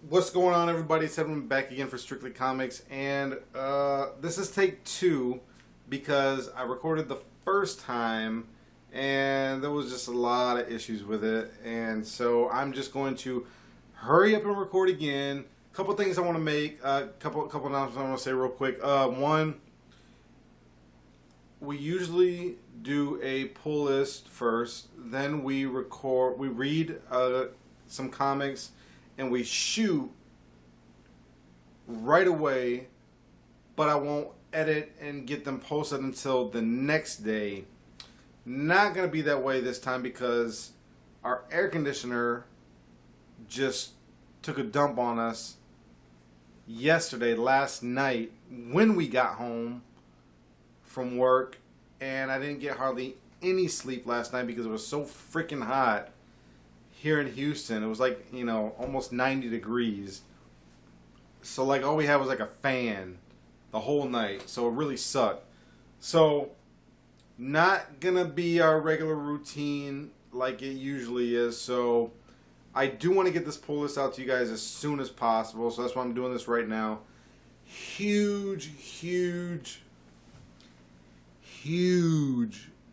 What's going on, everybody? It's Edwin back again for Strictly Comics, and this is take 2 because I recorded the first time and there was just a lot of issues with it, and so I'm just going to hurry up and record again. Couple things I want to make, couple announcements I want to say real quick. One, we usually do a pull list first, then we read some comics, and we shoot right away, but I won't edit and get them posted until the next day. Not going to be that way this time because our air conditioner just took a dump on us yesterday, last night, when we got home from work, and I didn't get hardly any sleep last night because it was so freaking hot here in Houston. It was like, almost 90 degrees. So like all we had was like a fan the whole night. So it really sucked. So not gonna be our regular routine like it usually is. So I do want to get this pull list out to you guys as soon as possible. So that's why I'm doing this right now. Huge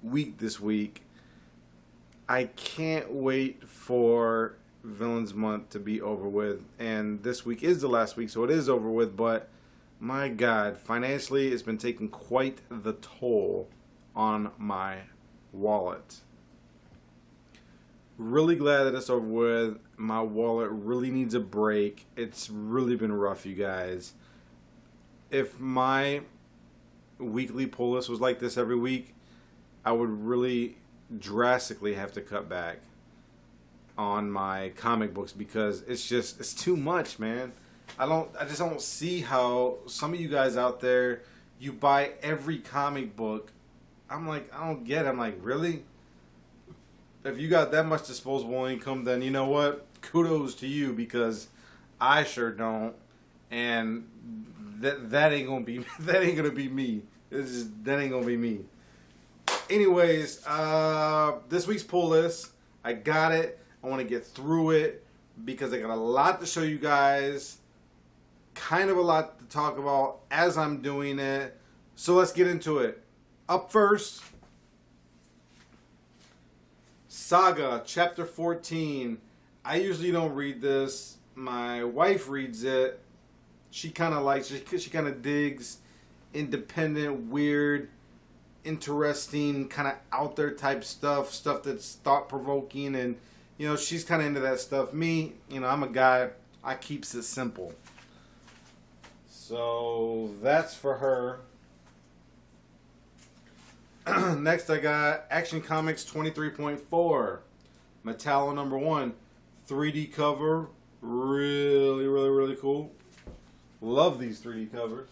week this week. I can't wait for Villains Month to be over with. And this week is the last week, so it is over with. But, my God, financially, it's been taking quite the toll on my wallet. Really glad that it's over with. My wallet really needs a break. It's really been rough, you guys. If my weekly pull list was like this every week, I would really drastically have to cut back on my comic books because it's too much, man. I just don't see how some of you guys out there, you buy every comic book. I'm like, I don't get it. I'm like, really? If you got that much disposable income, then you know what? Kudos to you, because I sure don't, and that ain't gonna be that ain't gonna be me. That ain't gonna be me. Anyways, this week's pull list, I got it. I want to get through it because I got a lot to show you guys. Kind of a lot to talk about as I'm doing it. So let's get into it. Up first, Saga, Chapter 14. I usually don't read this. My wife reads it. She kind of likes it because she kind of digs independent, weird, interesting, kind of out there type stuff that's thought provoking, and she's kind of into that stuff. Me, I'm a guy, I keeps it simple. So that's for her. Next I got Action Comics 23.4, Metallo number 1, 3D cover, really cool. Love these 3D covers.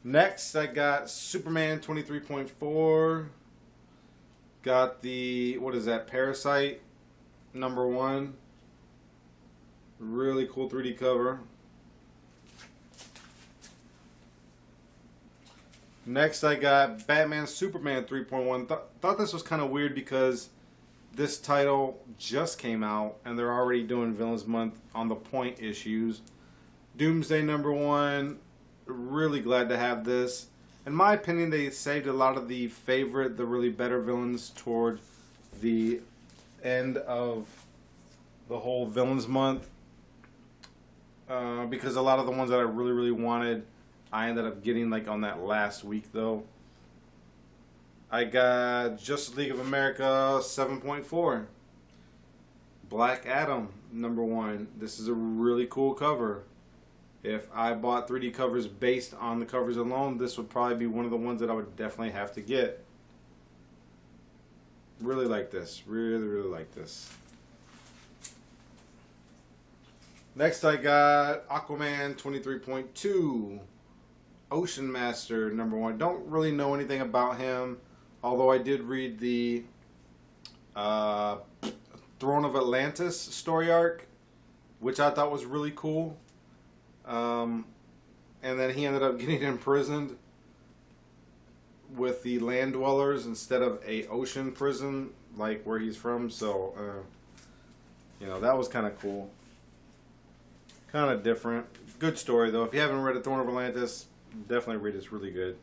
Next, I got Superman 23.4. Got the, what is that, Parasite number 1. Really cool 3D cover. Next, I got Batman Superman 3.1. Thought this was kind of weird because this title just came out and they're already doing Villains Month on the point issues. Doomsday number 1. Really glad to have this. In my opinion, they saved a lot of the really better villains toward the end of the whole Villains Month. Because a lot of the ones that I really wanted, I ended up getting like on that last week though. I got Justice League of America 7.4. Black Adam number 1. This is a really cool cover. If I bought 3D covers based on the covers alone, this would probably be one of the ones that I would definitely have to get. Really like this. Really like this. Next I got Aquaman 23.2. Ocean Master number 1. Don't really know anything about him, although I did read the Throne of Atlantis story arc, which I thought was really cool. And then he ended up getting imprisoned with the land dwellers instead of a ocean prison like where he's from. So, that was kind of cool. Kind of different. Good story, though. If you haven't read A Thorn of Atlantis, definitely read it. It's really good.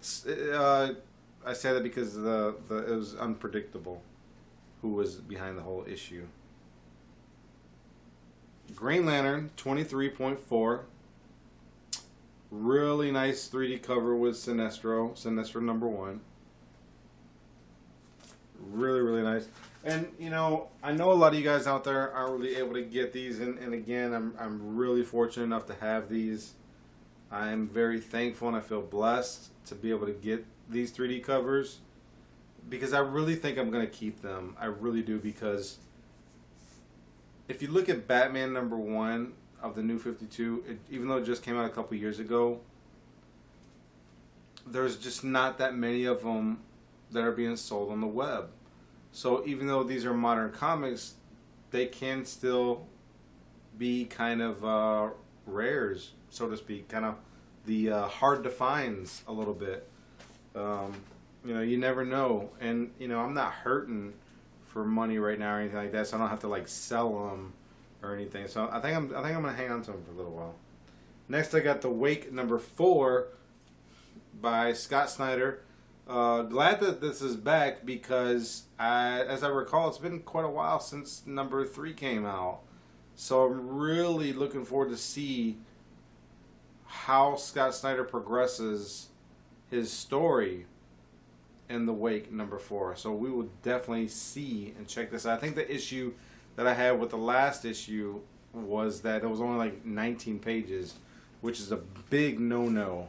I say that because it was unpredictable who was behind the whole issue. Green Lantern 23.4. Really nice 3D cover with Sinestro. Sinestro #1. Really, really nice. And, you know, I know a lot of you guys out there aren't really able to get these. And again, I'm really fortunate enough to have these. I'm very thankful and I feel blessed to be able to get these 3D covers. Because I really think I'm going to keep them. I really do, because if you look at Batman #1 of the New 52, even though it just came out a couple years ago, there's just not that many of them that are being sold on the web. So even though these are modern comics, they can still be kind of rares, so to speak, kind of the hard to finds a little bit. You know, you never know. And, you know, I'm not hurting for money right now or anything like that, so I don't have to, like, sell them or anything. So I think I'm going to hang on to them for a little while. Next, I got The Wake #4 by Scott Snyder. Glad that this is back because, as I recall, it's been quite a while since #3 came out. So I'm really looking forward to see how Scott Snyder progresses his story in The Wake #4. So we will definitely see and check this out. I think the issue that I had with the last issue was that it was only like 19 pages, which is a big no-no,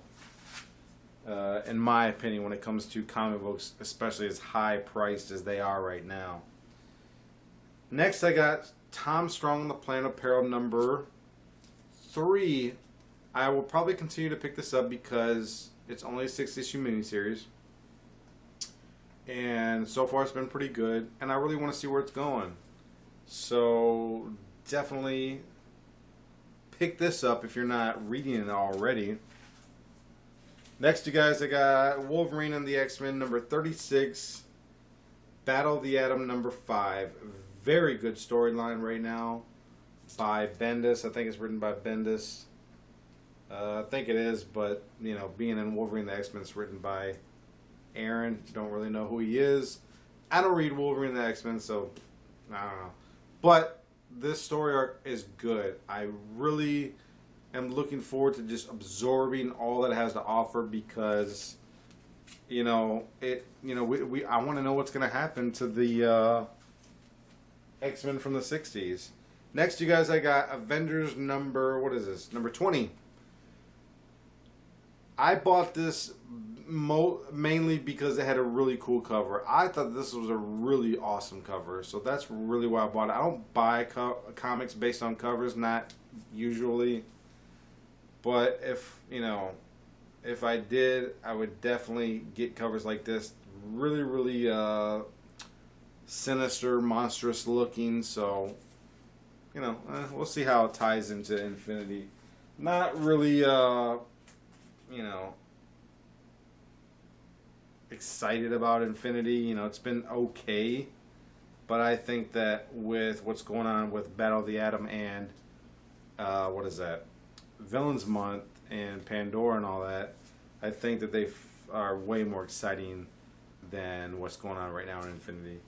in my opinion, when it comes to comic books, especially as high-priced as they are right now. Next, I got Tom Strong, The Planet of Peril #3. I will probably continue to pick this up because it's only a 6-issue miniseries. And so far it's been pretty good. And I really want to see where it's going. So definitely pick this up if you're not reading it already. Next, you guys, I got Wolverine and the X-Men #36. Battle of the Atom #5. Very good storyline right now by Bendis. I think it's written by Bendis. I think it is, but, you know, being in Wolverine the X-Men, it's written by Aaron. Don't really know who he is. I don't read Wolverine the X-Men, so I don't know. But this story arc is good. I really am looking forward to just absorbing all that it has to offer because, you know, I want to know what's going to happen to the X-Men from the 60s. Next, you guys, I got Avengers #20. I bought this mainly because it had a really cool cover. I thought this was a really awesome cover, so that's really why I bought it. I don't buy comics based on covers, not usually. But if I did, I would definitely get covers like this. Really, really sinister, monstrous looking. So, we'll see how it ties into Infinity. Not really, excited about Infinity. It's been okay. But I think that with what's going on with Battle of the Atom and, Villains Month and Pandora and all that, I think that they are way more exciting than what's going on right now in Infinity.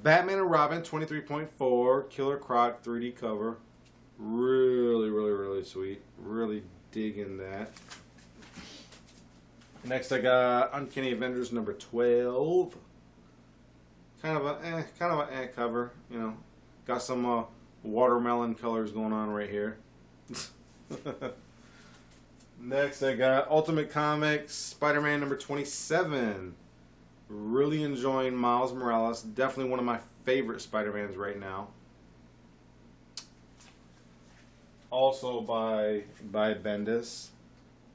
Batman and Robin 23.4, Killer Croc 3D cover. Really, really, really sweet. Really digging that. Next I got Uncanny Avengers #12. Kind of an cover, Got some watermelon colors going on right here. Next I got Ultimate Comics Spider-Man #27. Really enjoying Miles Morales. Definitely one of my favorite Spider-Mans right now. Also by Bendis.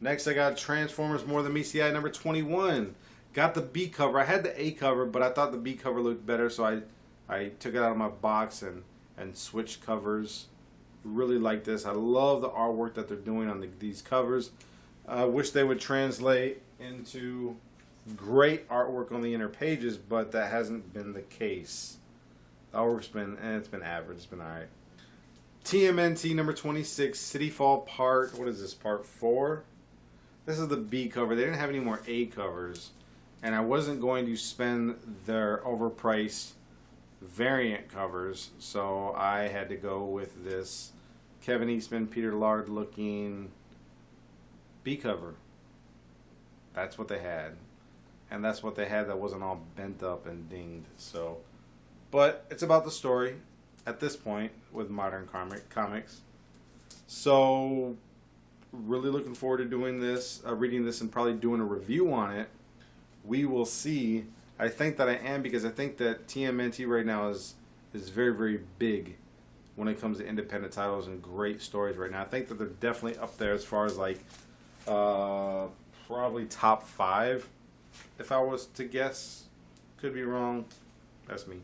Next I got Transformers More Than Me CI #21. Got the B cover. I had the A cover, but I thought the B cover looked better, so I took it out of my box and switched covers. Really like this. I love the artwork that they're doing on these covers. I wish they would translate into great artwork on the inner pages, but that hasn't been the case. The artwork's been average. It's been alright. TMNT number 26, City Fall Part, what is this, Part 4? This is the B cover. They didn't have any more A covers. And I wasn't going to spend their overpriced variant covers, so I had to go with this Kevin Eastman, Peter Lard looking B cover. That's what they had. And that's what they had that wasn't all bent up and dinged. So, but it's about the story at this point with modern comics. So, really looking forward to doing this, reading this, and probably doing a review on it. We will see. I think that I am, because I think that TMNT right now is very, very big when it comes to independent titles and great stories right now. I think that they're definitely up there as far as like probably top 5, if I was to guess. Could be wrong. That's me.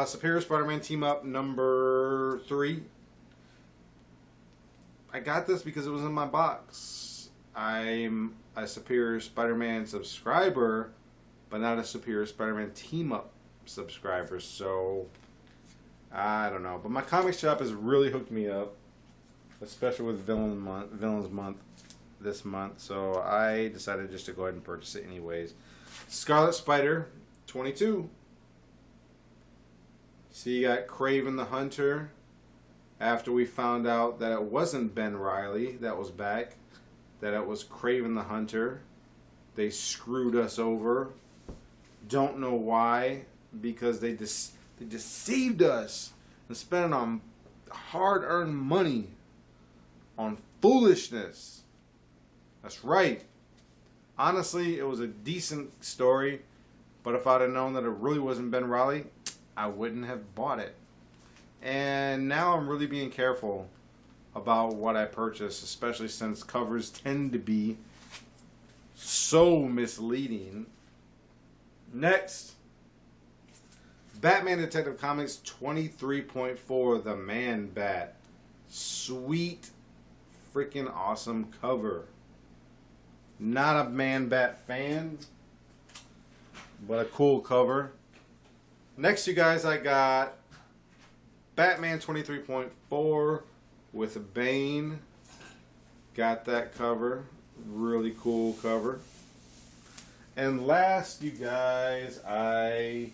Superior Spider-Man Team Up number 3. I got this because it was in my box. I'm a Superior Spider-Man subscriber, but not a Superior Spider-Man Team Up subscriber. So, I don't know. But my comic shop has really hooked me up, especially with Villains Month this month. So, I decided just to go ahead and purchase it anyways. Scarlet Spider 22. So you got Kraven the Hunter. After we found out that it wasn't Ben Reilly that was back, that it was Kraven the Hunter. They screwed us over. Don't know why, because they deceived us and spent on hard-earned money on foolishness. That's right. Honestly, it was a decent story, but if I'd have known that it really wasn't Ben Reilly, I wouldn't have bought it. And now I'm really being careful about what I purchase, especially since covers tend to be so misleading. Next, Batman Detective Comics 23.4, The Man Bat. Sweet, freaking awesome cover. Not a Man Bat fan, but a cool cover. Next, you guys, I got Batman 23.4 with Bane. Got that cover. Really cool cover. And last, you guys, I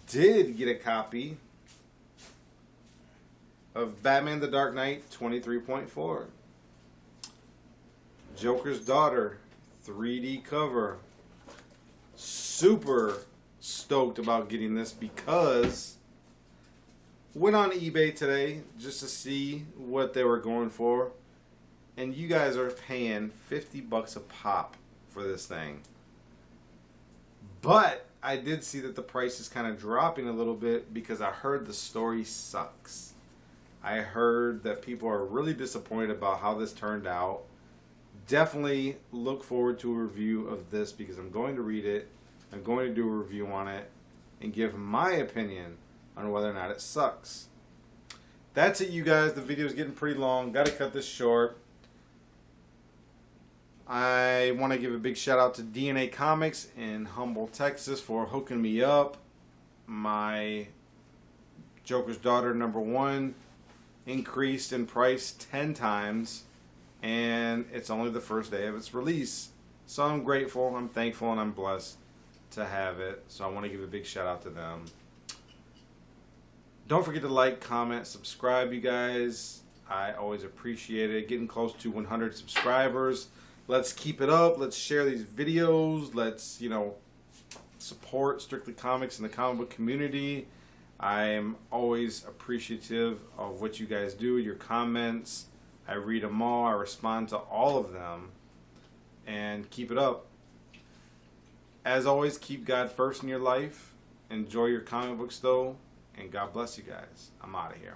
did get a copy of Batman the Dark Knight 23.4. Joker's Daughter 3D cover. Super stoked about getting this because went on eBay today just to see what they were going for, and you guys are paying $50 a pop for this thing. But I did see that the price is kind of dropping a little bit because I heard the story sucks. I heard that people are really disappointed about how this turned out. Definitely look forward to a review of this because I'm going to read it. I'm going to do a review on it and give my opinion on whether or not it sucks. That's it, you guys. The video is getting pretty long. Got to cut this short. I want to give a big shout out to DNA Comics in Humble, Texas for hooking me up. My Joker's Daughter #1 increased in price 10 times, and it's only the first day of its release. So I'm grateful, I'm thankful, and I'm blessed to have it. So I want to give a big shout out to them. Don't forget to like, comment, subscribe, you guys. I always appreciate it. Getting close to 100 subscribers. Let's keep it up. Let's share these videos. Let's, support Strictly Comics and the comic book community. I am always appreciative of what you guys do, your comments. I read them all. I respond to all of them. And keep it up. As always, keep God first in your life. Enjoy your comic books, though. And God bless you guys. I'm out of here.